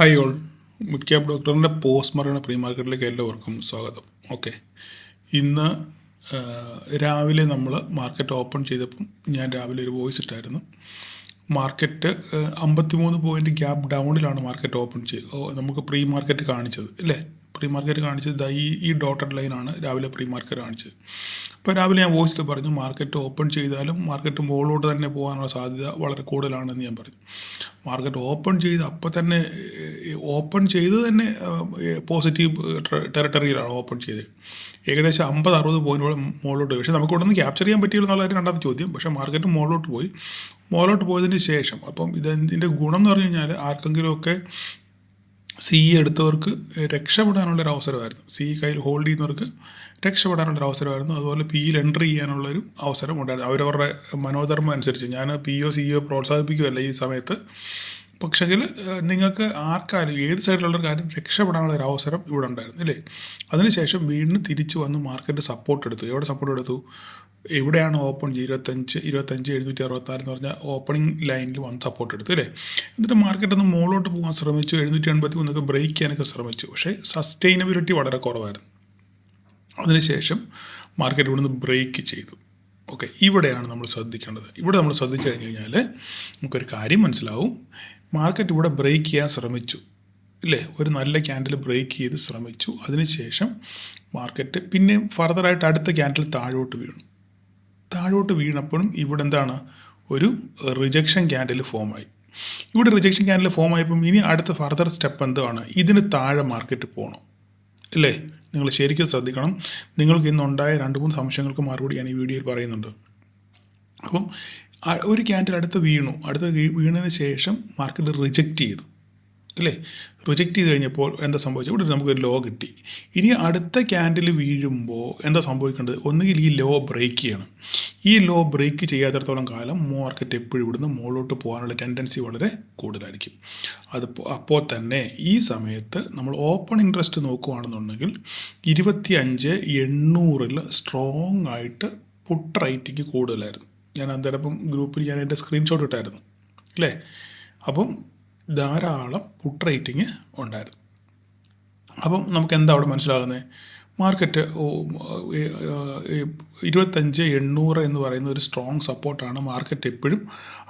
Hi all, mid cap ഡോക്ടറിൻ്റെ post Marina pre മാർക്കറ്റിലേക്ക് എല്ലാവർക്കും സ്വാഗതം. ഓക്കെ, ഇന്ന് രാവിലെ നമ്മൾ മാർക്കറ്റ് ഓപ്പൺ ചെയ്തപ്പം ഞാൻ രാവിലെ ഒരു വോയിസ് ഇട്ടായിരുന്നു. മാർക്കറ്റ് 53 പോയിൻ്റ് ഗ്യാപ്പ് ഡൗണിലാണ് മാർക്കറ്റ് ഓപ്പൺ നമുക്ക് പ്രീ മാർക്കറ്റ് കാണിച്ചത് അല്ലേ. പ്രീ മാർക്കറ്റ് കാണിച്ചത് ഈ ഡോട്ടഡ് ലൈനാണ് രാവിലെ പ്രീ മാർക്കറ്റ് കാണിച്ചത്. അപ്പോൾ രാവിലെ ഞാൻ വോയിസിൽ പറഞ്ഞു മാർക്കറ്റ് ഓപ്പൺ ചെയ്താലും മാർക്കറ്റ് മുകളിലോട്ട് തന്നെ പോകാനുള്ള സാധ്യത വളരെ കൂടുതലാണെന്ന് ഞാൻ പറഞ്ഞു. മാർക്കറ്റ് ഓപ്പൺ ചെയ്ത് അപ്പം തന്നെ തന്നെ പോസിറ്റീവ് ടെറിട്ടറിയിലാണ് ഓപ്പൺ ചെയ്തത്. ഏകദേശം 50-60 പോയിൻറ്റോളം മുകളിലോട്ട്. പക്ഷേ നമുക്ക് ഇവിടെ നിന്ന് ക്യാപ്ചർ ചെയ്യാൻ പറ്റിയില്ല എന്നുള്ളതായിരുന്നു രണ്ടാമത്തെ ചോദ്യം. പക്ഷേ മാർക്കറ്റ് മുകളിലോട്ട് പോയതിന് ശേഷം അപ്പം ഇതിൻ്റെ ഗുണം എന്ന് പറഞ്ഞു കഴിഞ്ഞാൽ ആർക്കെങ്കിലുമൊക്കെ എടുത്തവർക്ക് രക്ഷപ്പെടാനുള്ളൊരു അവസരമായിരുന്നു. കയ്യിൽ ഹോൾഡ് ചെയ്യുന്നവർക്ക് രക്ഷപ്പെടാനുള്ളൊരു അവസരമായിരുന്നു. അതുപോലെ പിയിൽ എൻട്രി ചെയ്യാനുള്ളൊരു അവസരം ഉണ്ടായിരുന്നു. അവരവരുടെ മനോധർമ്മം അനുസരിച്ച് ഞാൻ സിഇഒ പ്രോത്സാഹിപ്പിക്കുകയല്ല ഈ സമയത്ത്. പക്ഷെങ്കിൽ നിങ്ങൾക്ക് ആർക്കാരും ഏത് സൈഡിലുള്ള കാര്യം രക്ഷപ്പെടാനുള്ളൊരു അവസരം ഇവിടെ ഉണ്ടായിരുന്നു അല്ലേ. അതിനുശേഷം വീണ്ടും തിരിച്ചു വന്ന് മാർക്കറ്റ് സപ്പോർട്ട് എടുത്തു. എവിടെ സപ്പോർട്ട് എടുത്തു? എവിടെയാണ് ഓപ്പൺ 76764 എന്ന് പറഞ്ഞാൽ ഓപ്പണിംഗ് ലൈനിൽ വന്ന് സപ്പോർട്ട് എടുത്തു അല്ലേ. എന്നിട്ട് മാർക്കറ്റ് ഒന്ന് മുകളിലോട്ട് പോകാൻ ശ്രമിച്ചു. 781 ബ്രേക്ക് ചെയ്യാനൊക്കെ ശ്രമിച്ചു. പക്ഷേ സസ്റ്റൈനബിലിറ്റി വളരെ കുറവായിരുന്നു. അതിനുശേഷം മാർക്കറ്റ് ഇവിടുന്ന് ബ്രേക്ക് ചെയ്തു. ഓക്കെ, ഇവിടെയാണ് നമ്മൾ ശ്രദ്ധിക്കേണ്ടത്. ഇവിടെ നമ്മൾ ശ്രദ്ധിച്ചു കഴിഞ്ഞ് കഴിഞ്ഞാൽ നമുക്കൊരു കാര്യം മനസ്സിലാവും. മാർക്കറ്റ് ഇവിടെ ബ്രേക്ക് ചെയ്യാൻ ശ്രമിച്ചു ഇല്ലേ. ഒരു നല്ല ക്യാൻഡിൽ ബ്രേക്ക് ചെയ്ത് ശ്രമിച്ചു. അതിനുശേഷം മാർക്കറ്റ് പിന്നെ ഫർദറായിട്ട് അടുത്ത ക്യാൻഡിൽ താഴോട്ട് വീണപ്പോഴും ഇവിടെ എന്താണ്, ഒരു റിജക്ഷൻ ക്യാൻഡിൽ ഫോമായി. ഇവിടെ റിജക്ഷൻ ക്യാൻഡിൽ ഫോം ആയപ്പം ഇനി അടുത്ത ഫർദർ സ്റ്റെപ്പ് എന്താണ്? ഇതിന് താഴെ മാർക്കറ്റ് പോകണം അല്ലേ. നിങ്ങൾ ശരിക്കും ശ്രദ്ധിക്കണം. നിങ്ങൾക്ക് ഇന്നുണ്ടായ 2-3 സംശയങ്ങൾക്ക് മറുപടി ഞാൻ ഈ വീഡിയോയിൽ പറയുന്നുണ്ട്. അപ്പം ഒരു ക്യാൻഡിൽ അടുത്ത് വീണതിന് ശേഷം മാർക്കറ്റ് റിജക്റ്റ് ചെയ്തു അല്ലേ. റിജക്റ്റ് ചെയ്ത് കഴിഞ്ഞപ്പോൾ എന്താ സംഭവിച്ചത്? ഇവിടെ നമുക്കൊരു ലോ കിട്ടി. ഇനി അടുത്ത ക്യാൻഡിൽ വീഴുമ്പോൾ എന്താ സംഭവിക്കേണ്ടത്? ഒന്നുകിൽ ഈ ലോ ബ്രേക്ക് ചെയ്യണം. ഈ ലോ ബ്രേക്ക് ചെയ്യാത്തിടത്തോളം കാലം മാർക്കറ്റ് എപ്പോഴും ഇവിടുന്ന് മുകളിലോട്ട് പോകാനുള്ള ടെൻഡൻസി വളരെ കൂടുതലായിരിക്കും. അപ്പോൾ തന്നെ ഈ സമയത്ത് നമ്മൾ ഓപ്പൺ ഇൻട്രസ്റ്റ് നോക്കുകയാണെന്നുണ്ടെങ്കിൽ 25,800 സ്ട്രോങ് ആയിട്ട് പുട്ട് റൈറ്റിക്ക് കൂടുതലായിരുന്നു. ഞാൻ അന്നേരം ഗ്രൂപ്പിൽ ഞാൻ എൻ്റെ സ്ക്രീൻഷോട്ട് ഇട്ടായിരുന്നു അല്ലേ. അപ്പം ധാരാളം പുട്ട് റേറ്റിംഗ് ഉണ്ടായിരുന്നു. അപ്പം നമുക്ക് എന്താ അവിടെ മനസ്സിലാകുന്നത്? മാർക്കറ്റ് 25,800 എന്ന് പറയുന്ന ഒരു സ്ട്രോങ് സപ്പോർട്ടാണ്. മാർക്കറ്റ് എപ്പോഴും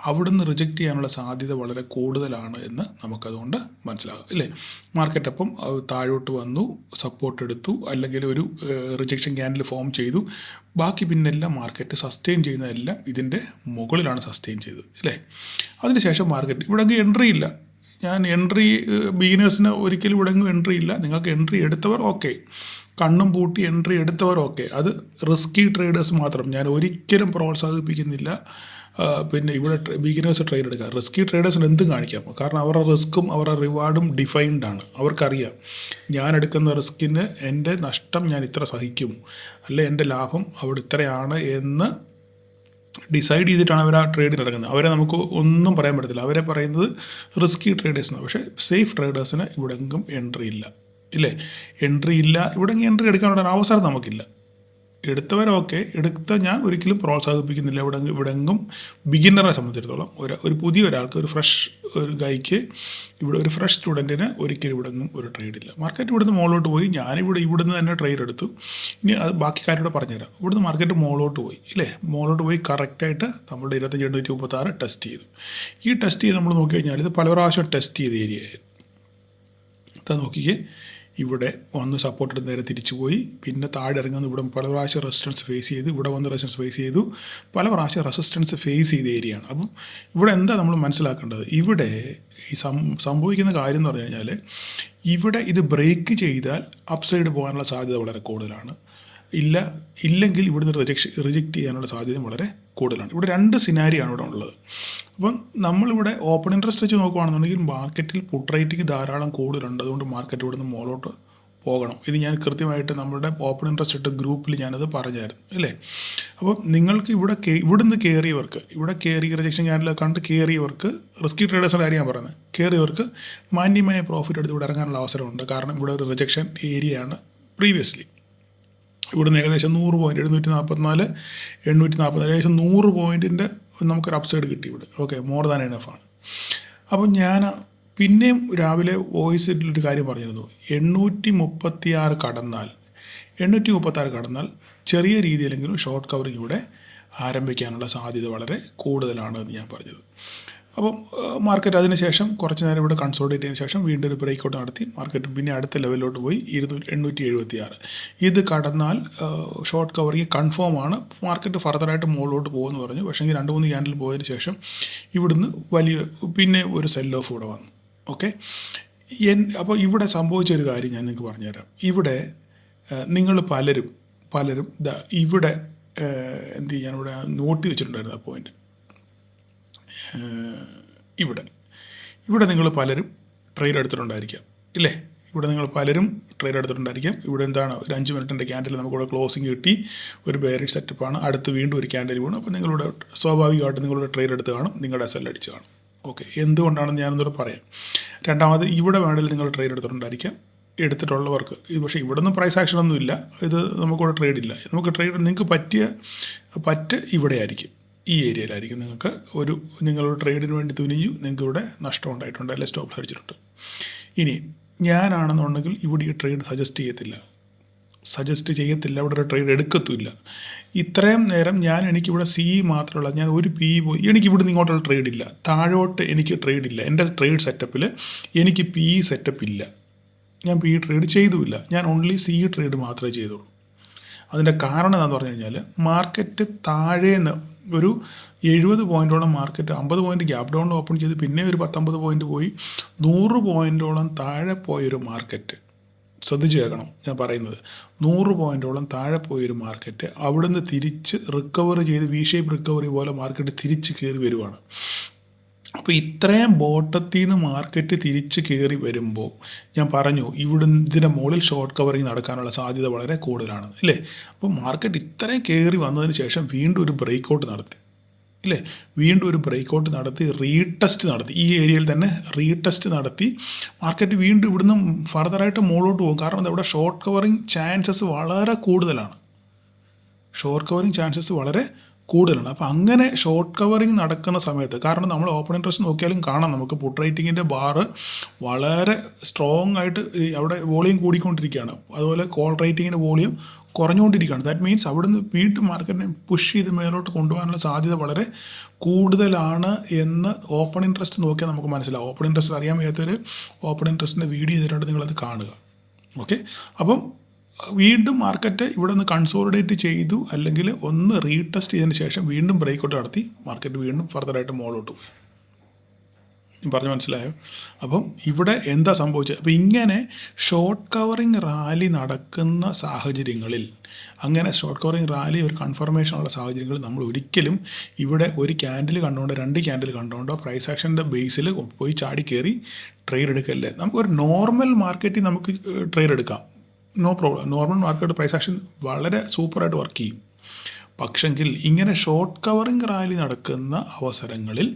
അവിടുന്ന് റിജക്റ്റ് ചെയ്യാനുള്ള സാധ്യത വളരെ കൂടുതലാണ് എന്ന് നമുക്കതുകൊണ്ട് മനസ്സിലാകും അല്ലേ. മാർക്കറ്റ് അപ്പം താഴോട്ട് വന്നു, സപ്പോർട്ട് എടുത്തു, അല്ലെങ്കിൽ ഒരു റിജക്ഷൻ ക്യാൻഡിൽ ഫോം ചെയ്തു. ബാക്കി പിന്നെല്ലാം മാർക്കറ്റ് സസ്റ്റെയിൻ ചെയ്യുന്നതെല്ലാം ഇതിൻ്റെ മുകളിലാണ് സസ്റ്റെയിൻ ചെയ്തത് അല്ലേ. അതിനുശേഷം മാർക്കറ്റ് ഇവിടെ എൻട്രി ഇല്ല. ഞാൻ ബിഗിനേഴ്സിന് ഒരിക്കലും ഇവിടെ എൻട്രി ഇല്ല. നിങ്ങൾക്ക് എൻട്രി എടുത്തവർ ഓക്കെ, കണ്ണും പൂട്ടി എൻട്രി എടുത്തവർ ഓക്കെ. അത് റിസ്കി ട്രേഡേഴ്സ് മാത്രം. ഞാൻ ഒരിക്കലും പ്രോത്സാഹിപ്പിക്കുന്നില്ല പിന്നെ ഇവിടെ ബിഗിനേഴ്സ് ട്രേഡ് എടുക്കുക. റിസ്കി ട്രേഡേഴ്സിന് എന്തും കാണിക്കാം. കാരണം അവരുടെ റിസ്ക്കും അവരുടെ റിവാർഡും ഡിഫൈൻഡ് ആണ്. അവർക്കറിയാം ഞാൻ എടുക്കുന്ന റിസ്കിന് എൻ്റെ നഷ്ടം ഞാൻ ഇത്ര സഹിക്കും, അല്ലെ എൻ്റെ ലാഭം അവിടെ ഇത്രയാണ് എന്ന് ഡിസൈഡ് ചെയ്തിട്ടാണ് അവർ ആ ട്രേഡിന് ഇറങ്ങുന്നത്. അവരെ നമുക്ക് ഒന്നും പറയാൻ പറ്റത്തില്ല. അവരെ പറയുന്നത് റിസ്കി ട്രേഡേഴ്സിനാണ്. പക്ഷേ സേഫ് ട്രേഡേഴ്സിന് ഇവിടെങ്കും എൻട്രി ഇല്ല ഇല്ലേ. എൻട്രി ഇല്ല, ഇവിടെങ്കിൽ എൻട്രി എടുക്കാനുള്ള അവസരം നമുക്കില്ല. എടുത്തവരൊക്കെ ഞാൻ ഒരിക്കലും പ്രോത്സാഹിപ്പിക്കുന്നില്ല. ഇവിടെങ്കും ബിഗിന്നറെ സംബന്ധിച്ചിടത്തോളം ഒരു പുതിയ ഒരാൾക്ക്, ഒരു ഗൈക്ക്, ഇവിടെ ഒരു ഫ്രഷ് സ്റ്റുഡൻറ്റിന് ഒരിക്കലും ഇവിടെങ്ങും ഒരു ട്രേഡില്ല. മാർക്കറ്റ് ഇവിടുന്ന് മുകളിലോട്ട് പോയി. ഇവിടുന്ന് തന്നെ ട്രേഡ് എടുത്തു. ഇനി അത് ബാക്കി കാര്യത്തോടെ പറഞ്ഞുതരാം. ഇവിടുന്ന് മാർക്കറ്റ് മുകളിലോട്ട് പോയി ഇല്ലേ. മുകളിലോട്ട് പോയി കറക്റ്റായിട്ട് നമ്മുടെ 25,836 ടെസ്റ്റ് ചെയ്തു. ഈ ടെസ്റ്റ് ചെയ്ത് നമ്മൾ നോക്കിക്കഴിഞ്ഞാൽ ഇത് പല പ്രാവശ്യം ടെസ്റ്റ് ചെയ്ത ഏരിയയായിരുന്നു. ഇതാ നോക്കിക്കേ, ഇവിടെ വന്ന് സപ്പോർട്ട് എടുത്ത് നേരെ തിരിച്ചു പോയി. പിന്നെ താഴെ ഇറങ്ങുന്ന ഇവിടെ പല പ്രാവശ്യം റെസിസ്റ്റൻസ് ഫേസ് ചെയ്തു. ഇവിടെ വന്ന് റെസിസ്റ്റൻസ് ഫേസ് ചെയ്തു. പല പ്രാവശ്യം റെസിസ്റ്റൻസ് ഫേസ് ചെയ്ത ഏരിയയാണ്. അപ്പം ഇവിടെ എന്താ നമ്മൾ മനസ്സിലാക്കേണ്ടത്? ഇവിടെ ഈ സംഭവിക്കുന്ന കാര്യം എന്ന് പറഞ്ഞു കഴിഞ്ഞാൽ ഇവിടെ ഇത് ബ്രേക്ക് ചെയ്താൽ അപ്സൈഡ് പോകാനുള്ള സാധ്യത വളരെ കൂടുതലാണ്. ഇല്ലെങ്കിൽ ഇവിടുന്ന് റിജക്റ്റ് ചെയ്യാനുള്ള സാധ്യത വളരെ കൂടുതലാണ്. ഇവിടെ 2 സിനാരിയാണ് ഇവിടെ ഉള്ളത്. അപ്പം നമ്മളിവിടെ ഓപ്പൺ ഇൻട്രസ്റ്റ് വെച്ച് നോക്കുകയാണെന്നുണ്ടെങ്കിൽ മാർക്കറ്റിൽ പുട്ട് റേറ്റിംഗ് ധാരാളം കൂടുതലുണ്ട്. അതുകൊണ്ട് മാർക്കറ്റ് ഇവിടുന്ന് മുകളിലോട്ട് പോകണം. ഇത് ഞാൻ കൃത്യമായിട്ട് നമ്മുടെ ഓപ്പൺ ഇൻട്രസ്റ്റ് ഇട്ട ഗ്രൂപ്പിൽ ഞാനത് പറഞ്ഞായിരുന്നു അല്ലേ. അപ്പം നിങ്ങൾക്ക് ഇവിടുന്ന് ഇവിടെ റിജക്ഷൻ ക്യാൻഡിൽ കണ്ട് കയറിയവർക്ക്, റിസ്കി ട്രേഡേഴ്സിൻ്റെ കാര്യം ഞാൻ പറയുന്നത്, കയറിയവർക്ക് മാന്യമായ പ്രോഫിറ്റ് എടുത്ത് ഇവിടെ ഇറങ്ങാനുള്ള അവസരമുണ്ട്. കാരണം ഇവിടെ ഒരു റിജക്ഷൻ ഏരിയയാണ് പ്രീവിയസ്ലി. ഇവിടുന്ന് ഏകദേശം 100 പോയിൻറ്റ് 744, 844, ഏകദേശം 100 പോയിൻറ്റിൻ്റെ നമുക്കൊരു അപ്സൈഡ് കിട്ടി ഇവിടെ. ഓക്കെ, മോർ ദാൻ എനഫ് ആണ്. അപ്പം ഞാൻ പിന്നെയും രാവിലെ വോയിസിലൊരു കാര്യം പറഞ്ഞിരുന്നു, 836 കടന്നാൽ 836 കടന്നാൽ ചെറിയ രീതിയിലെങ്കിലും ഷോർട്ട് കവറിങ് ഇവിടെ ആരംഭിക്കാനുള്ള സാധ്യത വളരെ കൂടുതലാണ് എന്ന് ഞാൻ പറഞ്ഞത്. അപ്പം മാർക്കറ്റ് അതിന് ശേഷം കുറച്ച് നേരം ഇവിടെ കൺസോളിഡേറ്റ് ചെയ്തതിന് ശേഷം വീണ്ടും ഒരു ബ്രേക്ക് ഔട്ട് നടത്തി മാർക്കറ്റ് പിന്നെ അടുത്ത ലെവലിലോട്ട് പോയി 876. ഇത് കടന്നാൽ ഷോർട്ട് കവറിങ് കൺഫേം ആണ്, മാർക്കറ്റ് ഫർദറായിട്ട് മുകളിലോട്ട് പോകുമെന്ന് പറഞ്ഞു. പക്ഷേ 2-3 ക്യാൻഡിൽ പോയതിന് ശേഷം ഇവിടുന്ന് വലിയ പിന്നെ ഒരു സെൽ ഓഫ് ഇവിടെ വന്നു. ഓക്കെ, അപ്പോൾ ഇവിടെ സംഭവിച്ചൊരു കാര്യം ഞാൻ നിങ്ങൾക്ക് പറഞ്ഞുതരാം. ഇവിടെ നിങ്ങൾ പലരും ഇവിടെ എന്ത് ചെയ്യാൻ ഇവിടെ നോട്ട് വെച്ചിട്ടുണ്ടായിരുന്നു ആ പോയിന്റ്. ഇവിടെ നിങ്ങൾ പലരും ട്രേഡ് എടുത്തിട്ടുണ്ടായിരിക്കാം ഇല്ലേ? ഇവിടെ നിങ്ങൾ പലരും ട്രേഡ് എടുത്തിട്ടുണ്ടായിരിക്കാം. ഇവിടെ എന്താണ്, ഒരു 5 മിനിറ്റിൻ്റെ ക്യാൻഡിൽ നമുക്കിവിടെ ക്ലോസിങ് കിട്ടി, ഒരു ബെയറിഷ് സെറ്റപ്പാണ്, അടുത്ത് വീണ്ടും ഒരു ക്യാൻഡിൽ വീണു. അപ്പോൾ നിങ്ങളുടെ സ്വാഭാവികമായിട്ട് നിങ്ങളുടെ ട്രേഡ് എടുത്ത് കാണും, നിങ്ങളുടെ സെൽ അടിച്ച് കാണും. ഓക്കെ, എന്തുകൊണ്ടാണെന്ന് ഞാനൊന്നുകൂടെ പറയാം. രണ്ടാമത്, ഇവിടെ വേണമെങ്കിൽ നിങ്ങൾ ട്രേഡ് എടുത്തിട്ടുണ്ടായിരിക്കാം, എടുത്തിട്ടുള്ളവർക്ക് ഇത്. പക്ഷേ ഇവിടെ ഒന്നും പ്രൈസ് ആക്ഷനൊന്നും ഇല്ല, ഇത് നമുക്കിവിടെ ട്രേഡ് ഇല്ല. നിങ്ങൾക്ക് പറ്റ് ഇവിടെ ആയിരിക്കും, ഈ ഏരിയയിലായിരിക്കും. നിങ്ങളൊരു ട്രേഡിന് വേണ്ടി തുനിഞ്ഞു, നിങ്ങൾക്ക് ഇവിടെ നഷ്ടം ഉണ്ടായിട്ടുണ്ട്, അല്ലെ സ്റ്റോപ്പ് അടിച്ചിട്ടുണ്ട്. ഇനി ഞാനാണെന്നുണ്ടെങ്കിൽ ഇവിടെ ഈ ട്രേഡ് സജസ്റ്റ് ചെയ്യത്തില്ല, ഇവിടെ ഒരു ട്രേഡ് എടുക്കത്തുമില്ല. ഇത്രയും നേരം എനിക്കിവിടെ സി മാത്രമല്ല, ഞാൻ ഒരു പി പോയി, എനിക്കിവിടെ നിന്ന് ഇങ്ങോട്ടുള്ള ട്രേഡ് ഇല്ല, താഴോട്ട് എനിക്ക് ട്രേഡ് ഇല്ല. എൻ്റെ ട്രേഡ് സെറ്റപ്പിൽ എനിക്ക് പി സെറ്റപ്പ് ഇല്ല, ഞാൻ പി ട്രേഡ് ചെയ്തുമില്ല, ഞാൻ ഓൺലി സി ട്രേഡ് മാത്രമേ ചെയ്തുള്ളൂ. അതിൻ്റെ കാരണം എന്താണെന്ന് പറഞ്ഞു കഴിഞ്ഞാൽ, മാർക്കറ്റ് താഴേന്ന് ഒരു 70 പോയിൻറ്റോളം market 50 point gap down open ചെയ്ത് പിന്നെ ഒരു 10-50 പോയിൻറ്റ് പോയി 100 പോയിൻറ്റോളം താഴെ പോയൊരു മാർക്കറ്റ്. ശ്രദ്ധിച്ച് കേൾക്കണം ഞാൻ പറയുന്നത്. 100 പോയിൻറ്റോളം താഴെ പോയൊരു മാർക്കറ്റ് അവിടുന്ന് തിരിച്ച് റിക്കവർ ചെയ്ത് വി ഷേപ്പ് റിക്കവറി പോലെ മാർക്കറ്റ് തിരിച്ച് കയറി വരുവാണ്. അപ്പോൾ ഇത്രയും ബോട്ടത്തിൽ നിന്ന് മാർക്കറ്റ് തിരിച്ച് കയറി വരുമ്പോൾ ഞാൻ പറഞ്ഞു ഇതിൻ്റെ മുകളിൽ ഷോർട്ട് കവറിങ് നടക്കാനുള്ള സാധ്യത വളരെ കൂടുതലാണ് ഇല്ലേ? അപ്പോൾ മാർക്കറ്റ് ഇത്രയും കയറി വന്നതിന് ശേഷം വീണ്ടും ഒരു ബ്രേക്ക് ഔട്ട് നടത്തി ഇല്ലേ? വീണ്ടും ഒരു ബ്രേക്ക് ഔട്ട് നടത്തി റീടെസ്റ്റ് നടത്തി, ഈ ഏരിയയിൽ തന്നെ റീടെസ്റ്റ് നടത്തി മാർക്കറ്റ് വീണ്ടും ഇവിടുന്ന് ഫർദറായിട്ട് മുകളിലോട്ട് പോകും. കാരണം ഇവിടെ ഷോർട്ട് കവറിങ് ചാൻസസ് വളരെ കൂടുതലാണ്. അപ്പോൾ അങ്ങനെ ഷോർട്ട് കവറിങ് നടക്കുന്ന സമയത്ത്, കാരണം നമ്മൾ ഓപ്പൺ ഇൻട്രസ്റ്റ് നോക്കിയാലും കാണാം, നമുക്ക് പുട്ട് റേറ്റിങ്ങിൻ്റെ ബാറ് വളരെ സ്ട്രോങ് ആയിട്ട് അവിടെ വോളിയം കൂടിക്കൊണ്ടിരിക്കുകയാണ്. അതുപോലെ കോൾ റേറ്റിങ്ങിൻ്റെ വോളിയം കുറഞ്ഞുകൊണ്ടിരിക്കുകയാണ്. ദാറ്റ് മീൻസ് അവിടുന്ന് വീണ്ടും മാർക്കറ്റിനെ പുഷ് ചെയ്ത് മേലോട്ട് കൊണ്ടുപോകാനുള്ള സാധ്യത വളരെ കൂടുതലാണ് എന്ന് ഓപ്പൺ ഇൻട്രസ്റ്റ് നോക്കിയാൽ നമുക്ക് മനസ്സിലാവും. ഓപ്പൺ ഇൻട്രസ്റ്റ് അറിയാൻ വയ്യാത്തൊരു ഓപ്പൺ ഇൻട്രസ്റ്റിൻ്റെ വീഡിയോ ചെയ്തിട്ട് നിങ്ങളത് കാണുക. ഓക്കെ, അപ്പം വീണ്ടും മാർക്കറ്റ് ഇവിടെ നിന്ന് കൺസോളിഡേറ്റ് ചെയ്തു, അല്ലെങ്കിൽ ഒന്ന് റീടെസ്റ്റ് ചെയ്തതിന് ശേഷം വീണ്ടും ബ്രേക്ക് ഔട്ട് നടത്തി മാർക്കറ്റ് വീണ്ടും ഫർദറായിട്ട് മുകളിലോട്ട് പോയി. പറഞ്ഞ് മനസ്സിലായോ? അപ്പം ഇവിടെ എന്താ സംഭവിച്ചത്? അപ്പോൾ ഇങ്ങനെ ഷോർട്ട് കവറിങ് റാലി നടക്കുന്ന സാഹചര്യങ്ങളിൽ, അങ്ങനെ ഷോർട്ട് കവറിങ് റാലി ഒരു കൺഫർമേഷനുള്ള സാഹചര്യങ്ങളിൽ നമ്മൾ ഒരിക്കലും ഇവിടെ ഒരു ക്യാൻഡിൽ കണ്ടുകൊണ്ട് 2 ക്യാൻഡിൽ കണ്ടുകൊണ്ടോ പ്രൈസ് ആക്ഷൻ്റെ ബേസിൽ പോയി ചാടി കയറി ട്രേഡ് എടുക്കല്ലേ. നമുക്കൊരു നോർമൽ മാർക്കറ്റിൽ നമുക്ക് ട്രേഡ് എടുക്കാം, no problem. Normal market price action വളരെ സൂപ്പറായിട്ട് വർക്ക് ചെയ്യും. പക്ഷെങ്കിൽ ഇങ്ങനെ ഷോർട്ട് കവറിങ് റാലി നടക്കുന്ന അവസരങ്ങളിൽ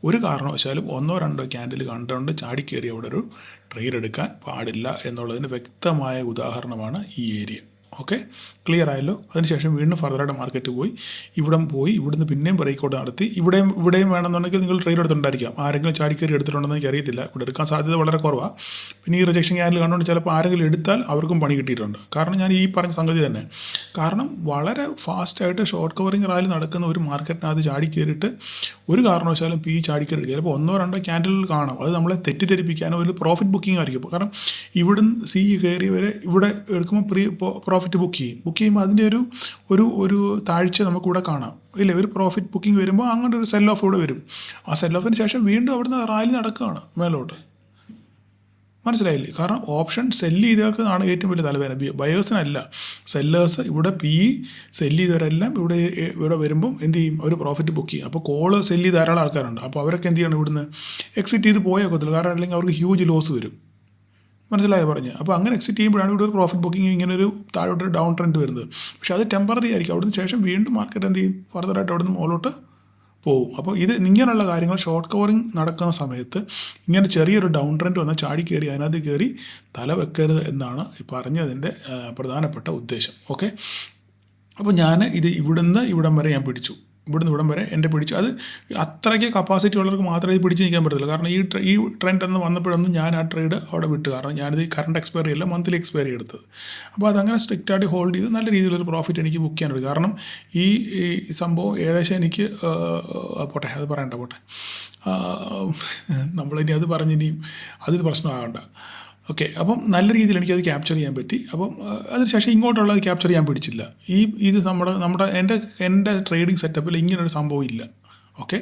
ഒരു കാരണവശാലും 1-2 ക്യാൻഡിൽ കണ്ടുകൊണ്ട് ചാടിക്കേറി അവിടെ ഒരു ട്രേഡ് എടുക്കാൻ പാടില്ല എന്നുള്ളതിന് വ്യക്തമായ ഉദാഹരണമാണ് ഈ ഏരിയ. ഓക്കെ, ക്ലിയർ ആയല്ലോ? അതിനുശേഷം വീണ്ടും ഫർദറായിട്ട് മാർക്കറ്റ് പോയി ഇവിടുന്ന് പിന്നെയും ബ്രേക്ക് ഔട്ട് നടത്തി. ഇവിടെയും വേണമെന്നുണ്ടെങ്കിൽ നിങ്ങൾ ട്രേഡ് എടുത്തിട്ടുണ്ടായിരിക്കാം. ആരെങ്കിലും ചാടിക്കയറി എടുത്തിട്ടുണ്ടെന്ന് എനിക്ക് അറിയത്തില്ല, ഇവിടെ എടുക്കാൻ സാധ്യത വളരെ കുറവാണ്. പിന്നെ ഈ റിജക്ഷൻ ക്യാൻഡിൽ കണ്ടുകൊണ്ട് ചിലപ്പോൾ ആരെങ്കിലും എടുത്താൽ അവർക്കും പണി കിട്ടിയിട്ടുണ്ട്. കാരണം ഞാൻ ഈ പറഞ്ഞ സംഗതി തന്നെ, കാരണം വളരെ ഫാസ്റ്റായിട്ട് ഷോർട്ട് കവറിങ് റാലി നടക്കുന്ന ഒരു മാർക്കറ്റിനകത്ത് ചാടിക്കയറിയിട്ട് ഒരു കാരണവശാലും ചാടിക്കയറി ചിലപ്പോൾ 1-2 ക്യാൻഡിലുകൾ കാണാം. അത് നമ്മളെ തെറ്റിദ്ധരിപ്പിക്കാനോ ഒരു പ്രോഫിറ്റ് ബുക്കിംഗ് ആയിരിക്കും. കാരണം ഇവിടുന്ന് സി കയറി വരെ ഇവിടെ എടുക്കുമ്പോൾ പ്രോഫിറ്റ് ബുക്ക് ചെയ്യുമ്പോൾ അതിൻ്റെ ഒരു താഴ്ച നമുക്കിവിടെ കാണാം ഇല്ലേ? ഒരു പ്രോഫിറ്റ് ബുക്കിംഗ് വരുമ്പോൾ അങ്ങനെ ഒരു സെൽ ഓഫ് ഇവിടെ വരും. ആ സെൽ ഓഫിന് ശേഷം വീണ്ടും അവിടുന്ന് റാലി നടക്കുകയാണ് മേലോട്ട്. മനസ്സിലായില്ലേ? കാരണം ഓപ്ഷൻ സെല്ല് ചെയ്തവർക്കാണ് ഏറ്റവും വലിയ തലവേദന, ബയേഴ്സിനല്ല. സെല്ലേഴ്സ് ഇവിടെ സെല്ല് ചെയ്തവരെല്ലാം ഇവിടെ വരുമ്പം എന്ത് ചെയ്യും? ഒരു പ്രോഫിറ്റ് ബുക്ക് ചെയ്യും. അപ്പോൾ കോള് സെല്ല് ചെയ്ത് ധാരാളം ആൾക്കാരുണ്ട്. അപ്പോൾ അവരൊക്കെ എന്ത് ചെയ്യണം? ഇവിടുന്ന് എക്സിറ്റ് ചെയ്ത് പോയേക്കത്തില്ല. കാരണം അല്ലെങ്കിൽ അവർക്ക് ഹ്യൂജ് ലോസ് വരും. മനസ്സിലായോ പറഞ്ഞ്? അപ്പോൾ അങ്ങനെ എക്സിറ്റ് ചെയ്യുമ്പോഴാണ് ഇവിടെ ഒരു പ്രോഫിറ്റ് ബുക്കിംഗ് ഇങ്ങനെ ഒരു താഴോട്ടൊരു ഡൗൺ ട്രെൻഡ് വരുന്നത്. പക്ഷേ അത് ടെമ്പററി ആയിരിക്കും. അവിടുന്ന് ശേഷം വീണ്ടും മാർക്കറ്റ് എന്ത് ചെയ്യും? ഫർദറായിട്ട് അവിടുന്ന് മുകളിലോട്ട് പോകും. അപ്പോൾ ഇങ്ങനെയുള്ള കാര്യങ്ങൾ ഷോർട്ട് കവറിങ് നടക്കുന്ന സമയത്ത് ഇങ്ങനെ ചെറിയൊരു ഡൗൺ ട്രെൻഡ് വന്നാൽ ചാടി കയറി അതിനകത്ത് കയറി തല വെക്കരുത് എന്നാണ് ഈ പറഞ്ഞതിൻ്റെ പ്രധാനപ്പെട്ട ഉദ്ദേശം. ഓക്കെ, അപ്പോൾ ഞാൻ ഇവിടുന്ന് ഇവിടം വരെ ഞാൻ പിടിച്ചു. ഇവിടുന്ന് ഇവിടം വരെ എൻ്റെ പിടിച്ച് അത് അത്രയ്ക്ക് കപ്പാസിറ്റി ഉള്ളവർക്ക് മാത്രമേ ഇത് പിടിച്ച് നിൽക്കാൻ പറ്റത്തില്ല. കാരണം ഈ ട്രെൻഡ് എന്ന് വന്നപ്പോഴൊന്നും ഞാൻ ആ ട്രേഡ് അവിടെ വിട്ടു. കാരണം ഞാനിത് കറണ്ട് എക്സ്പയറി അല്ല, മന്ത്ലി എക്സ്പയറി എടുത്തത്. അപ്പോൾ അതങ്ങനെ സ്ട്രിക്റ്റായിട്ട് ഹോൾഡ് ചെയ്ത് നല്ല രീതിയിലൊരു പ്രോഫിറ്റ് എനിക്ക് ബുക്ക് ചെയ്യാൻ പറ്റും. കാരണം ഈ സംഭവം ഏകദേശം എനിക്ക് പോട്ടെ, അത് പറയണ്ട, പോട്ടെ, നമ്മളിനി അത് പറഞ്ഞിനിയും അതൊരു പ്രശ്നമാകണ്ട. ഓക്കെ, അപ്പം നല്ല രീതിയിൽ എനിക്കത് ക്യാപ്ചർ ചെയ്യാൻ പറ്റി. അപ്പം അതിനുശേഷം ഇങ്ങോട്ടുള്ളത് ക്യാപ്ചർ ചെയ്യാൻ പിടിച്ചില്ല. ഇത് നമ്മുടെ എൻ്റെ ട്രേഡിംഗ് സെറ്റപ്പിൽ ഇങ്ങനൊരു സംഭവം ഇല്ല. ഓക്കെ,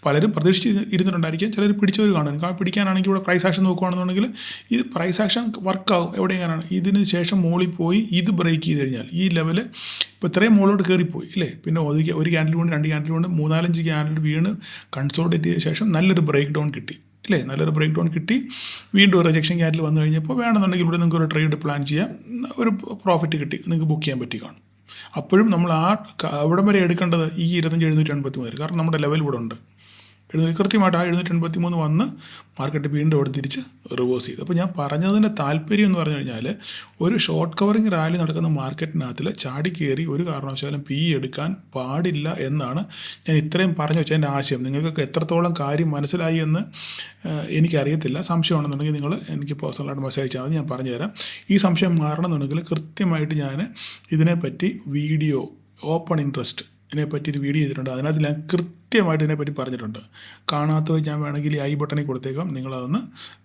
പലരും പ്രതീക്ഷിച്ച് ഇരുന്നിട്ടുണ്ടായിരിക്കും, ചിലർ പിടിച്ചവർ കാണും. പിടിക്കാനാണെങ്കിൽ ഇവിടെ പ്രൈസ് ആക്ഷൻ നോക്കുകയാണെന്നുണ്ടെങ്കിൽ ഇത് പ്രൈസ് ആക്ഷൻ വർക്കാവും. എവിടെയെങ്ങനെയാണ് ഇതിന് ശേഷം മുകളിൽ പോയി ഇത് ബ്രേക്ക് ചെയ്ത് കഴിഞ്ഞാൽ ഈ ലെവൽ ഇപ്പോൾ ഇത്രയും മുകളിലോട്ട് കയറിപ്പോയി ഇല്ലേ, പിന്നെ ഒരു ക്യാൻഡിൽ കൊണ്ട് 2 ക്യാൻഡിൽ കൊണ്ട് 3-4 ക്യാൻഡിൽ വീണ് കൺസോൾട്ടേറ്റ് ചെയ്ത ശേഷം നല്ലൊരു ബ്രേക്ക് ഡൗൺ കിട്ടി അല്ലേ, നല്ലൊരു ബ്രേക്ക് ഡൗൺ കിട്ടി. വീണ്ടും ഒരു റിജക്ഷൻ ക്യാൻഡിൽ വന്നു കഴിഞ്ഞപ്പോൾ വേണമെന്നുണ്ടെങ്കിൽ ഇവിടെ നിങ്ങൾക്ക് ഒരു ട്രേഡ് പ്ലാൻ ചെയ്യാം, ഒരു പ്രോഫിറ്റ് കിട്ടി, നിങ്ങൾക്ക് ബുക്ക് ചെയ്യാൻ പറ്റി കാണും. അപ്പോഴും നമ്മൾ അവിടം വരെ എടുക്കേണ്ടത് ഈ 25,783 കാരണം നമ്മുടെ ലെവൽ ഇവിടെ ഉണ്ട്. കൃത്യമായിട്ട് ആ 783 വന്ന് മാർക്കറ്റ് വീണ്ടും അവിടെ തിരിച്ച് റിവേഴ്സ് ചെയ്തു. അപ്പോൾ ഞാൻ പറഞ്ഞതിൻ്റെ താല്പര്യം എന്ന് പറഞ്ഞു കഴിഞ്ഞാൽ, ഒരു ഷോർട്ട് കവറിങ് റാലി നടക്കുന്ന മാർക്കറ്റിനകത്തിൽ ചാടി കയറി ഒരു കാരണവശാലും എടുക്കാൻ പാടില്ല എന്നാണ് ഞാൻ ഇത്രയും പറഞ്ഞു വെച്ചതിൻ്റെ ആശയം. നിങ്ങൾക്കൊക്കെ എത്രത്തോളം കാര്യം മനസ്സിലായി എന്ന് എനിക്കറിയത്തില്ല. സംശയമാണെന്നുണ്ടെങ്കിൽ നിങ്ങൾ എനിക്ക് പേഴ്സണലായിട്ട് മെസ്സേജ് അയച്ചാൽ മതി, ഞാൻ പറഞ്ഞുതരാം. ഈ സംശയം മാറണമെന്നുണ്ടെങ്കിൽ കൃത്യമായിട്ട് ഞാൻ ഇതിനെപ്പറ്റി വീഡിയോ, ഓപ്പൺ ഇൻട്രസ്റ്റ് ഇതിനെപ്പറ്റി ഒരു വീഡിയോ ചെയ്തിട്ടുണ്ട്. അതിനകത്ത് ഞാൻ കൃത്യമായിട്ട് ഇതിനെപ്പറ്റി പറഞ്ഞിട്ടുണ്ട്. കാണാത്തത് ഞാൻ വേണമെങ്കിൽ ഈ ഐ ബട്ടണിൽ കൊടുത്തേക്കാം, നിങ്ങളതൊന്ന്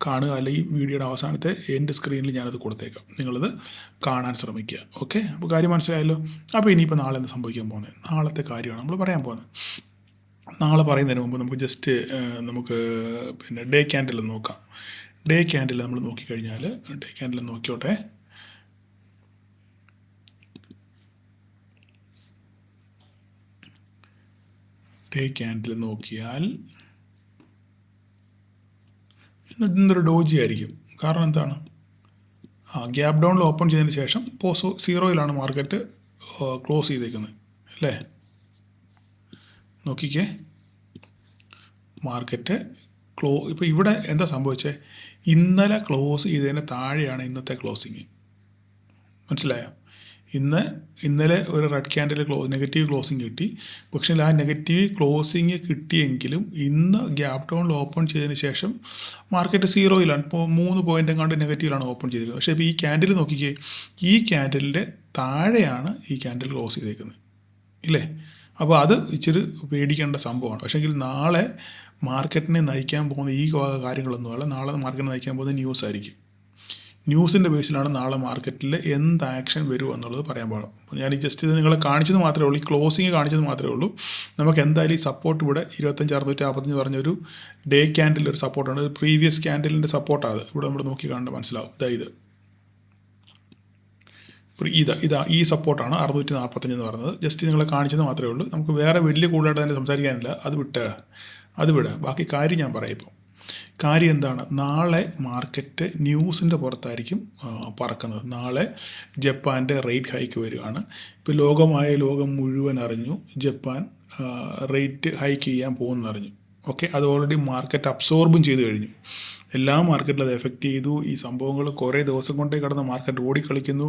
കാണുക. അല്ലെങ്കിൽ ഈ വീഡിയോയുടെ അവസാനത്തെ എൻ്റെ സ്ക്രീനിൽ ഞാനത് കൊടുത്തേക്കാം, നിങ്ങളത് കാണാൻ ശ്രമിക്കുക. ഓക്കെ, അപ്പോൾ കാര്യം മനസ്സിലായല്ലോ. അപ്പോൾ ഇനിയിപ്പോൾ നാളെ എന്ത് സംഭവിക്കാൻ പോകുന്നത്, നാളത്തെ കാര്യമാണ് നമ്മൾ പറയാൻ പോകുന്നത്. നാളെ പറയുന്നതിന് മുമ്പ് നമുക്ക് ജസ്റ്റ് പിന്നെ ഡേ ക്യാൻഡിൽ നോക്കാം. ഡേ ക്യാൻഡിൽ നമ്മൾ നോക്കിക്കഴിഞ്ഞാൽ, ഡേ ക്യാൻഡിൽ നോക്കിയോട്ടെ. ഡേ ക്യാൻഡിൽ നോക്കിയാൽ ഇന്നൊരു ഡോജി ആയിരിക്കും. കാരണം എന്താണ്, ഗ്യാപ്പ് ഡൗണിൽ ഓപ്പൺ ചെയ്തതിന് ശേഷം സീറോയിലാണ് മാർക്കറ്റ് ക്ലോസ് ചെയ്തേക്കുന്നത് അല്ലേ. നോക്കിക്കേ, മാർക്കറ്റ് ഇപ്പോൾ ഇവിടെ എന്താ സംഭവിച്ചത്, ഇന്നലെ ക്ലോസ് ചെയ്തതിന് താഴെയാണ് ഇന്നത്തെ ക്ലോസിങ്. മനസ്സിലായോ? ഇന്നലെ ഒരു റെഡ് ക്യാൻഡിൽ നെഗറ്റീവ് ക്ലോസിങ് കിട്ടി. പക്ഷേ ആ നെഗറ്റീവ് ക്ലോസിങ് കിട്ടിയെങ്കിലും ഇന്ന് ഗ്യാപ്പ് ഡൗണിൽ ഓപ്പൺ ചെയ്തതിന് ശേഷം മാർക്കറ്റ് സീറോയിലാണ്. ഇപ്പോൾ 3 പോയിൻ്റ് കണ്ട് നെഗറ്റീവിലാണ് ഓപ്പൺ ചെയ്തത്. പക്ഷേ ഇപ്പോൾ ഈ ക്യാൻഡിൽ നോക്കിക്കേ, ഈ ക്യാൻഡിലിൻ്റെ താഴെയാണ് ഈ ക്യാൻഡിൽ ക്ലോസ് ചെയ്തേക്കുന്നത് ഇല്ലേ. അപ്പോൾ അത് ഇച്ചിരി പേടിക്കേണ്ട സംഭവമാണ്. പക്ഷേങ്കിൽ നാളെ മാർക്കറ്റിനെ നയിക്കാൻ പോകുന്ന ഈ കാര്യങ്ങളൊന്നുമല്ല. നാളെ മാർക്കറ്റിനെ നയിക്കാൻ പോകുന്ന ന്യൂസ് ആയിരിക്കും. ന്യൂസിൻ്റെ ബേസിലാണ് നാളെ മാർക്കറ്റിൽ എന്ത് ആക്ഷൻ വരുമോ എന്നുള്ളത് പറയാൻ പാടും. ഞാൻ ജസ്റ്റ് ഇത് നിങ്ങളെ കാണിച്ചത് മാത്രമേ ഉള്ളൂ, ഈ ക്ലോസിങ് കാണിച്ചത് മാത്രമേ ഉള്ളൂ. നമുക്ക് എന്തായാലും ഈ സപ്പോർട്ട് ഇവിടെ 25,645 പറഞ്ഞൊരു ഡേ ക്യാൻഡിൽ ഒരു സപ്പോർട്ടാണ്. പ്രീവിയസ് ക്യാൻഡിലിൻ്റെ സപ്പോർട്ടാണ് ഇവിടെ നമ്മൾ നോക്കി കാണേണ്ട മനസ്സിലാവും. ഇതാ ഈ സപ്പോർട്ടാണ് 645 എന്ന് പറയുന്നത്. ജസ്റ്റ് നിങ്ങളെ കാണിച്ചത് മാത്രമേ ഉള്ളൂ. നമുക്ക് വേറെ വലിയ കൂടുതലായിട്ട് തന്നെ സംസാരിക്കാനില്ല, അത് വിടുക. ബാക്കി കാര്യം ഞാൻ പറയാം. ഇപ്പോൾ കാര്യം എന്താണ്, നാളെ മാർക്കറ്റ് ന്യൂസിൻ്റെ പുറത്തായിരിക്കും പറക്കുന്നത്. നാളെ ജപ്പാൻ്റെ റേറ്റ് ഹൈക്ക് വരികയാണ്. ഇപ്പോൾ ലോകം മുഴുവൻ അറിഞ്ഞു ജപ്പാൻ റേറ്റ് ഹൈക്ക് ചെയ്യാൻ പോകുന്നറിഞ്ഞു. ഓക്കെ, അത് ഓൾറെഡി മാർക്കറ്റ് അബ്സോർബും ചെയ്ത് കഴിഞ്ഞു. എല്ലാ മാർക്കറ്റിലും അത് എഫക്റ്റ് ചെയ്തു. ഈ സംഭവങ്ങൾ കുറേ ദിവസം കൊണ്ടേ കിടന്ന് മാർക്കറ്റ് ഓടിക്കളിക്കുന്നു.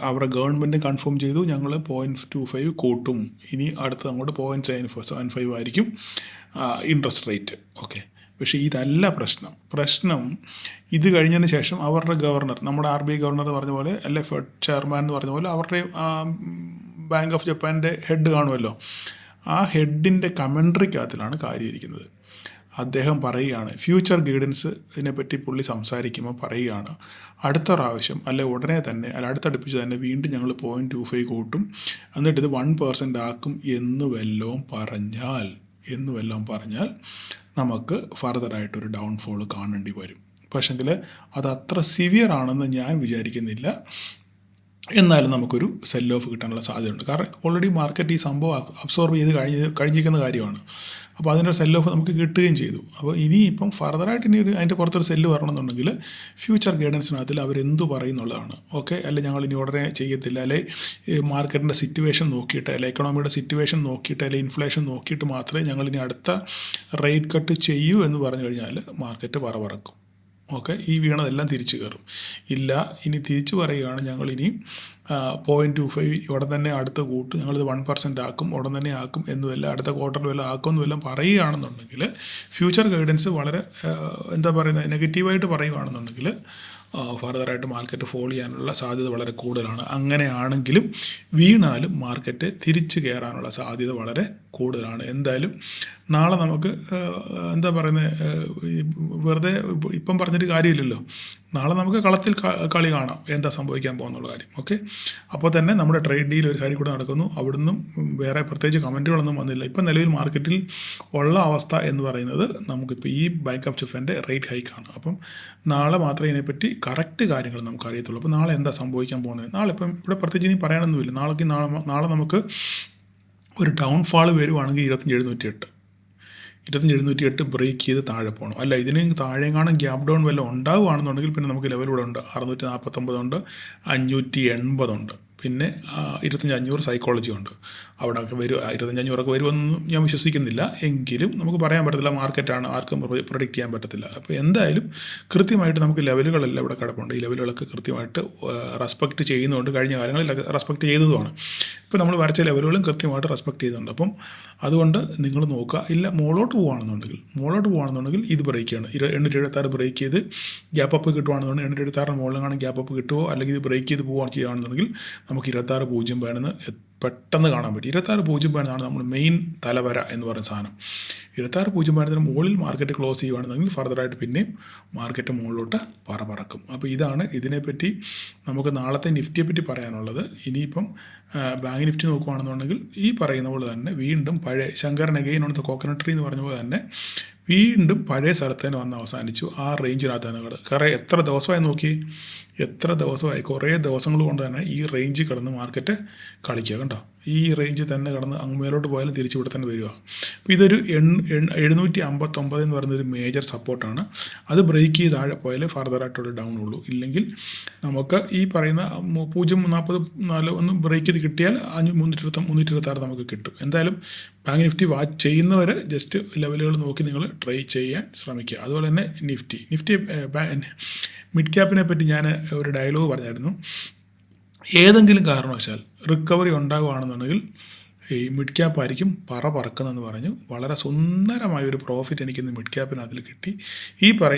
അവരുടെ ഗവൺമെൻറ് കൺഫേം ചെയ്തു, ഞങ്ങൾ 0.25 കൂട്ടും, ഇനി അടുത്ത് അങ്ങോട്ട് 0.75 ആയിരിക്കും ഇൻട്രസ്റ്റ് റേറ്റ്. ഓക്കെ, പക്ഷേ ഇതല്ല പ്രശ്നം ഇത് കഴിഞ്ഞതിന് ശേഷം അവരുടെ ഗവർണർ, നമ്മുടെ RBI ഗവർണർ പറഞ്ഞ പോലെ, അല്ലെ ഫെഡ് ചെയർമാൻ എന്ന് പറഞ്ഞ പോലെ, അവരുടെ ബാങ്ക് ഓഫ് ജപ്പാൻ്റെ ഹെഡ് കാണുമല്ലോ, ആ ഹെഡിൻ്റെ കമൻട്രിക്കകത്തിലാണ് കാര്യം ഇരിക്കുന്നത്. അദ്ദേഹം പറയുകയാണ്, ഫ്യൂച്ചർ ഗൈഡൻസ് ഇതിനെപ്പറ്റി പുള്ളി സംസാരിക്കുമ്പോൾ പറയുകയാണ്, അടുത്ത പ്രാവശ്യം അല്ലെ ഉടനെ തന്നെ അടുത്തടുപ്പിച്ച് തന്നെ വീണ്ടും ഞങ്ങൾ 0.25 കൂട്ടും, എന്നിട്ടിത് 1% ആക്കും എന്ന് വല്ലതും പറഞ്ഞാൽ നമുക്ക് ഫർദറായിട്ടൊരു ഡൗൺഫോൾ കാണേണ്ടി വരും. പക്ഷെങ്കിൽ അത് അത്ര സിവിയർ ആണെന്ന് ഞാൻ വിചാരിക്കുന്നില്ല. എന്നാലും നമുക്കൊരു സെൽ ഓഫ് കിട്ടാനുള്ള സാധ്യതയുണ്ട്. കാരണം ഓൾറെഡി മാർക്കറ്റ് ഈ സംഭവം അബ്സോർബ് ചെയ്ത് കഴിഞ്ഞിരിക്കുന്ന കാര്യമാണ്. അപ്പോൾ അതിനൊരു സെൽ ഓഫ് നമുക്ക് കിട്ടുകയും ചെയ്തു. അപ്പോൾ ഇനിയിപ്പം ഫർദറായിട്ട് ഇനി അതിൻ്റെ പുറത്തൊരു സെല്ല് വരണമെന്നുണ്ടെങ്കിൽ ഫ്യൂച്ചർ ഗൈഡൻസിനകത്തിൽ അവരെന്തു പറയുന്നുള്ളതാണ്. ഓക്കെ, അല്ലെ ഞങ്ങൾ ഇനി ഉടനെ ചെയ്യത്തില്ല, അല്ലെ മാർക്കറ്റിൻ്റെ സിറ്റുവേഷൻ നോക്കിയിട്ട്, അല്ലെ എക്കണോമിയുടെ സിറ്റുവേഷൻ നോക്കിയിട്ട്, അല്ലെ ഇൻഫ്ലേഷൻ നോക്കിയിട്ട് മാത്രമേ ഞങ്ങൾ ഇനി അടുത്ത റേറ്റ് കട്ട് ചെയ്യൂ എന്ന് പറഞ്ഞു കഴിഞ്ഞാൽ മാർക്കറ്റ് പറക്കും. ഓക്കെ, ഈ വീണതെല്ലാം തിരിച്ചു കയറും. ഇല്ല, ഇനി തിരിച്ചു പറയുകയാണ് ഞങ്ങൾ ഇനി 0.25 ഉടൻ തന്നെ അടുത്ത കൂട്ടും, ഞങ്ങളിത് 1% ആക്കും, ഉടൻ തന്നെ ആക്കും എന്നുമല്ല, അടുത്ത ക്വാർട്ടറിൽ വല്ല ആക്കുമെന്നുമെല്ലാം പറയുകയാണെന്നുണ്ടെങ്കിൽ ഫ്യൂച്ചർ ഗൈഡൻസ് വളരെ എന്താ പറയുന്നത് നെഗറ്റീവായിട്ട് പറയുകയാണെന്നുണ്ടെങ്കിൽ ഫർദറായിട്ട് മാർക്കറ്റ് ഫോൾ ചെയ്യാനുള്ള സാധ്യത വളരെ കൂടുതലാണ്. അങ്ങനെയാണെങ്കിലും വീണാലും മാർക്കറ്റ് തിരിച്ചു കയറാനുള്ള സാധ്യത വളരെ കൂടുതലാണ്. എന്തായാലും നാളെ നമുക്ക് എന്താ പറയുന്നത് വെറുതെ ഇപ്പം പറഞ്ഞിട്ട് കാര്യമില്ലല്ലോ. നാളെ നമുക്ക് കളത്തിൽ കളി കാണാം എന്താ സംഭവിക്കാൻ പോകുന്നുള്ള കാര്യം. ഓക്കെ, അപ്പോൾ തന്നെ നമ്മുടെ ട്രേഡ് ഡീൽ ഒരു സൈഡിൽ കൂടെ നടക്കുന്നു. അവിടുന്ന് വേറെ പ്രത്യേകിച്ച് കമൻറ്റുകളൊന്നും വന്നില്ല. ഇപ്പം നിലവിൽ മാർക്കറ്റിൽ ഉള്ള അവസ്ഥ എന്ന് പറയുന്നത് നമുക്കിപ്പോൾ ഈ ബാങ്ക് ഓഫ് ജപ്പാൻ്റെ റേറ്റ് ഹൈക്കാണ്. അപ്പം നാളെ മാത്രമേ ഇതിനെപ്പറ്റി കറക്റ്റ് കാര്യങ്ങൾ നമുക്ക് അറിയത്തുള്ളൂ. അപ്പോൾ നാളെ എന്താ സംഭവിക്കാൻ പോകുന്നത്, നാളെ ഇപ്പം ഇവിടെ പ്രത്യേകിച്ച് ഇനി പറയാനൊന്നുമില്ല. നാളെ നമുക്ക് ഒരു ഡൗൺഫാൾ വരുവാണെങ്കിൽ 2708 ബ്രേക്ക് ചെയ്ത് താഴെ പോകണം. അല്ല, ഇതിന് താഴെങ്ങാനും ഗ്യാപ്പ് ഡൗൺ വല്ല ഉണ്ടാവുകയാണെന്നുണ്ടെങ്കിൽ പിന്നെ നമുക്ക് ലെവലിലൂടെ ഉണ്ട്. 649 ഉണ്ട്, 580 ഉണ്ട്, പിന്നെ 2500 സൈക്കോളജി ഉണ്ട്. അവിടെ വരും 2500 വരുമെന്ന് ഞാൻ വിശ്വസിക്കുന്നില്ല. എങ്കിലും നമുക്ക് പറയാൻ പറ്റത്തില്ല, മാർക്കറ്റാണ്, ആർക്കും പ്രൊഡിക്റ്റ് ചെയ്യാൻ പറ്റത്തില്ല. അപ്പോൾ എന്തായാലും കൃത്യമായിട്ട് നമുക്ക് ലെവലുകളെല്ലാം ഇവിടെ കിടപ്പുണ്ട്. ഈ ലെവലുകളൊക്കെ കൃത്യമായിട്ട് റെസ്പെക്റ്റ് ചെയ്യുന്നുണ്ട്. കഴിഞ്ഞ കാലങ്ങളിൽ റെസ്പെക്റ്റ് ചെയ്തതുമാണ്. ഇപ്പോൾ നമ്മൾ വരച്ച ലെവലുകളും കൃത്യമായിട്ട് റെസ്പെക്റ്റ് ചെയ്യുന്നുണ്ട്. അപ്പം അതുകൊണ്ട് നിങ്ങൾ നോക്കുക. ഇല്ല, മുകളോട്ട് പോകുകയാണെന്നുണ്ടെങ്കിൽ ഇത് ബ്രേക്കാണ്. 876 ബ്രേക്ക് ചെയ്ത് ഗ്യാപ്പ് അപ്പ് കിട്ടുവാണെന്നുണ്ടെങ്കിൽ 876 മുകളിലാണ് ഗ്യാപ്പ് അപ്പ് കിട്ടുമോ, അല്ലെങ്കിൽ ഇത് ബ്രേക്ക് ചെയ്ത് ചെയ്യുകയാണെന്നുണ്ടെങ്കിൽ നമുക്ക് 26.0 വേണമെന്ന് പെട്ടെന്ന് കാണാൻ പറ്റും. 26.0 വേണമെന്നാണ് നമ്മൾ മെയിൻ തലവര എന്ന് പറയുന്ന സാധനം. 26.0 വേണത്തിന് മുകളിൽ മാർക്കറ്റ് ക്ലോസ് ചെയ്യുകയാണെന്നുണ്ടെങ്കിൽ ഫർദറായിട്ട് പിന്നെയും മാർക്കറ്റ് മുകളിലോട്ട് പറക്കും. അപ്പോൾ ഇതാണ് ഇതിനെപ്പറ്റി നമുക്ക് നാളത്തെ നിഫ്റ്റിയെ പറ്റി പറയാനുള്ളത്. ഇനിയിപ്പം ബാങ്ക് നിഫ്റ്റി നോക്കുകയാണെന്നുണ്ടെങ്കിൽ ഈ പറയുന്ന പോലെ തന്നെ വീണ്ടും പഴയ Shankaran again on the coconut tree എന്ന് പറഞ്ഞ പോലെ തന്നെ വീണ്ടും പഴയ സ്ഥലത്ത് തന്നെ വന്ന് അവസാനിച്ചു. ആ റേഞ്ചിനകത്ത് തന്നെ കാരണം എത്ര ദിവസമായി കുറേ ദിവസങ്ങൾ കൊണ്ട് തന്നെ ഈ റേഞ്ച് കിടന്ന് മാർക്കറ്റ് കളിക്കുക. കണ്ടോ, ഈ റേഞ്ച് തന്നെ കിടന്ന് അങ്ങ് മേലോട്ട് പോയാലും തിരിച്ചു ഇവിടെ തന്നെ വരിക. അപ്പോൾ ഇതൊരു 759 എന്ന് പറയുന്നൊരു മേജർ സപ്പോർട്ടാണ്. അത് ബ്രേക്ക് ചെയ്ത് താഴെ പോയാലേ ഫർദറായിട്ടുള്ള ഡൗൺ ഉള്ളൂ. ഇല്ലെങ്കിൽ നമുക്ക് ഈ പറയുന്ന 0.44 ഒന്ന് ബ്രേക്ക് ചെയ്ത് കിട്ടിയാൽ 326 നമുക്ക് കിട്ടും. എന്തായാലും ബാങ്ക് നിഫ്റ്റി വാച്ച് ചെയ്യുന്നവർ ജസ്റ്റ് ലെവലുകൾ നോക്കി നിങ്ങൾ ട്രൈ ചെയ്യാൻ ശ്രമിക്കുക. അതുപോലെ തന്നെ നിഫ്റ്റി മിഡ് ക്യാപ്പിനെ പറ്റി ഞാൻ ഒരു ഡയലോഗ് പറഞ്ഞായിരുന്നു. ഏതെങ്കിലും കാരണവശാൽ റിക്കവറി ഉണ്ടാകുകയാണെന്നുണ്ടെങ്കിൽ ഈ മിഡ് ക്യാപ്പ് ആയിരിക്കും പറക്കുന്നതെന്ന് പറഞ്ഞു. വളരെ സുന്ദരമായൊരു പ്രോഫിറ്റ് എനിക്കിന്ന് മിഡ് ക്യാപ്പിനകത്തിൽ കിട്ടി.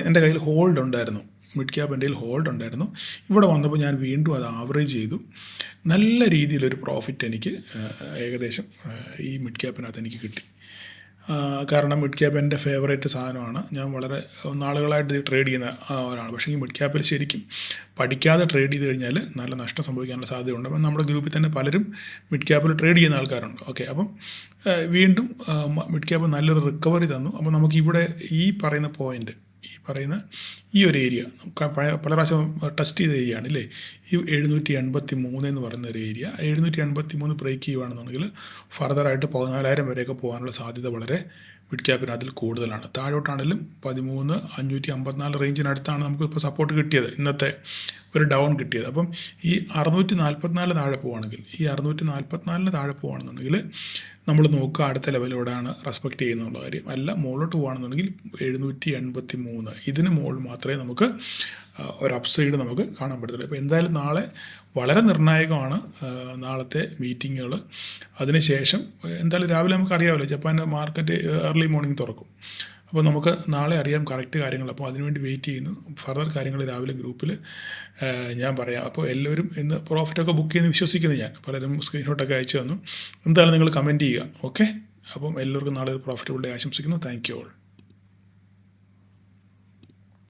എൻ്റെ കയ്യിൽ ഹോൾഡ് ഉണ്ടായിരുന്നു, മിഡ് ക്യാപ്പ് എൻ്റെ കയ്യിൽ ഹോൾഡ് ഉണ്ടായിരുന്നു. ഇവിടെ വന്നപ്പോൾ ഞാൻ വീണ്ടും അത് ആവറേജ് ചെയ്തു. നല്ല രീതിയിലൊരു പ്രോഫിറ്റ് എനിക്ക് ഏകദേശം ഈ മിഡ് ക്യാപ്പിനകത്ത് എനിക്ക് കിട്ടി. കാരണം മിഡ് ക്യാപ്പ് എൻ്റെ ഫേവറേറ്റ് സാധനമാണ്. ഞാൻ വളരെ നാളുകളായിട്ട് ഇത് ട്രേഡ് ചെയ്യുന്ന ഒരാളാണ്. പക്ഷേ ഈ മിഡ് ക്യാപ്പിൽ ശരിക്കും പഠിക്കാതെ ട്രേഡ് ചെയ്ത് കഴിഞ്ഞാൽ നല്ല നഷ്ടം സംഭവിക്കാനുള്ള സാധ്യതയുണ്ട്. അപ്പം നമ്മുടെ ഗ്രൂപ്പിൽ തന്നെ പലരും മിഡ് ക്യാപ്പിൽ ട്രേഡ് ചെയ്യുന്ന ആൾക്കാരുണ്ട്. ഓക്കെ, അപ്പം വീണ്ടും മിഡ് ക്യാപ്പ് നല്ലൊരു റിക്കവറി തന്നു. അപ്പോൾ നമുക്കിവിടെ ഈ പറയുന്ന ഈ ഒരു ഏരിയ പല പ്രാവശ്യം ടെസ്റ്റ് ചെയ്ത ഏരിയ ആണ് അല്ലേ, ഈ 783 എന്ന് പറയുന്ന ഒരു ഏരിയ. 783 ബ്രേക്ക് ചെയ്യുകയാണെന്നുണ്ടെങ്കിൽ ഫർദറായിട്ട് 14,000 വരെയൊക്കെ പോകാനുള്ള സാധ്യത വളരെ മിഡ് ക്യാപ്പിനകത്തിൽ കൂടുതലാണ്. താഴോട്ടാണെങ്കിലും 13,554 റേഞ്ചിനടുത്താണ് നമുക്കിപ്പോൾ സപ്പോർട്ട് കിട്ടിയത്, ഇന്നത്തെ ഒരു ഡൗൺ കിട്ടിയത്. അപ്പം ഈ 644 താഴെ പോവുകയാണെന്നുണ്ടെങ്കിൽ നമ്മൾ നോക്കുക അടുത്ത ലെവലോടാണ് റെസ്പെക്റ്റ് ചെയ്യുന്നുള്ള കാര്യം. അല്ല മുകളിലോട്ട് പോകുകയാണെന്നുണ്ടെങ്കിൽ 783 ഇതിന് മുകളിൽ മാത്രമേ നമുക്ക് ഒരു അപ്സൈഡ് നമുക്ക് കാണാൻ പറ്റത്തുള്ളൂ. അപ്പോൾ എന്തായാലും നാളെ വളരെ നിർണായകമാണ് നാളത്തെ മീറ്റിങ്ങുകൾ. അതിനുശേഷം എന്തായാലും രാവിലെ നമുക്കറിയാമല്ലോ ജപ്പാൻ്റെ മാർക്കറ്റ് ഏർലി മോർണിംഗ് തുറക്കും. അപ്പോൾ നമുക്ക് നാളെ അറിയാം കറക്റ്റ് കാര്യങ്ങൾ. അപ്പോൾ അതിനുവേണ്ടി വെയിറ്റ് ചെയ്യുന്നു. ഫർദർ കാര്യങ്ങൾ രാവിലെ ഗ്രൂപ്പിൽ ഞാൻ പറയാം. അപ്പോൾ എല്ലാവരും ഇന്ന് പ്രോഫിറ്റൊക്കെ ബുക്ക് ചെയ്യുന്ന വിശ്വസിക്കുന്നു ഞാൻ. പലരും സ്ക്രീൻഷോട്ടൊക്കെ അയച്ചു തന്നു. എന്തായാലും നിങ്ങൾ കമൻറ്റ് ചെയ്യുക. ഓക്കെ, അപ്പം എല്ലാവർക്കും നാളെ ഒരു പ്രോഫിറ്റബിൾ ഡേ ആശംസിക്കുന്നു. Thank you all.